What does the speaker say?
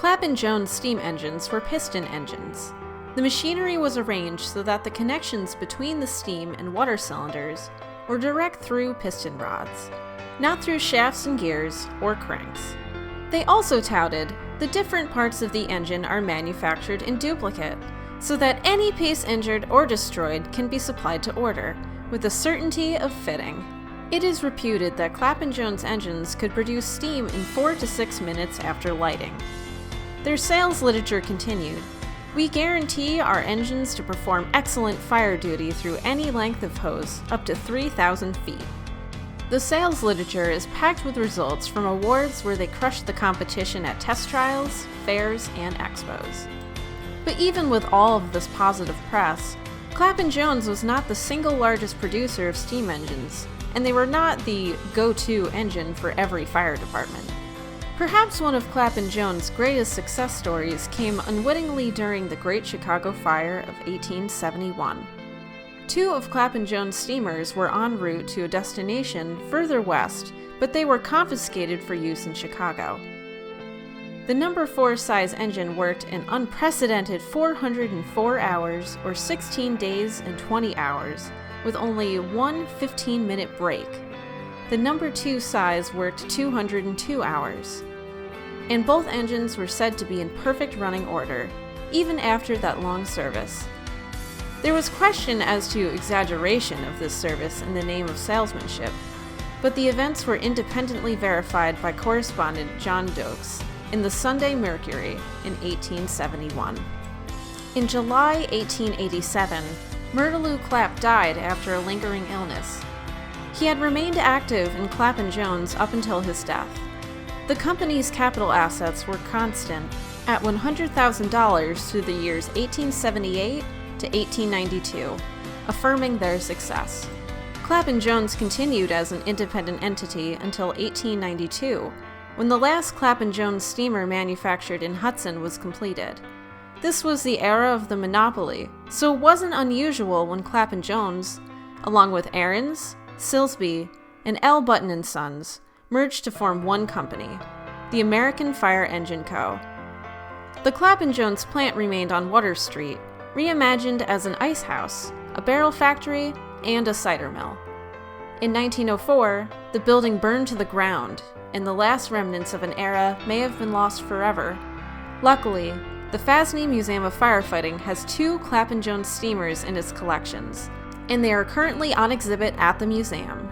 Clapp and Jones steam engines were piston engines. The machinery was arranged so that the connections between the steam and water cylinders were direct through piston rods, not through shafts and gears or cranks. They also touted the different parts of the engine are manufactured in duplicate, so that any piece injured or destroyed can be supplied to order, with the certainty of fitting. It is reputed that Clapp and Jones engines could produce steam in 4 to 6 minutes after lighting. Their sales literature continued. "We guarantee our engines to perform excellent fire duty through any length of hose, up to 3,000 feet. The sales literature is packed with results from awards where they crushed the competition at test trials, fairs, and expos. But even with all of this positive press, Clapp and Jones was not the single largest producer of steam engines, and they were not the go-to engine for every fire department. Perhaps one of Clapp and Jones' greatest success stories came unwittingly during the Great Chicago Fire of 1871. 2 of Clapp and Jones' steamers were en route to a destination further west, but they were confiscated for use in Chicago. The number 4 size engine worked an unprecedented 404 hours, or 16 days and 20 hours, with only one 15-minute break. The number 2 size worked 202 hours. And both engines were said to be in perfect running order, even after that long service. There was question as to exaggeration of this service in the name of salesmanship, but the events were independently verified by correspondent John Dokes in the Sunday Mercury in 1871. In July 1887, Myrtilou Clapp died after a lingering illness. He had remained active in Clapp and Jones up until his death. The company's capital assets were constant at $100,000 through the years 1878 to 1892, affirming their success. Clapp and Jones continued as an independent entity until 1892, when the last Clapp and Jones steamer manufactured in Hudson was completed. This was the era of the monopoly, so it wasn't unusual when Clapp and Jones, along with Aaron's, Silsby, and L. Button and Sons, merged to form one company, the American Fire Engine Co. The Clapp and Jones plant remained on Water Street, reimagined as an ice house, a barrel factory, and a cider mill. In 1904, the building burned to the ground, and the last remnants of an era may have been lost forever. Luckily, the FASNY Museum of Firefighting has 2 Clapp and Jones steamers in its collections, and they are currently on exhibit at the museum.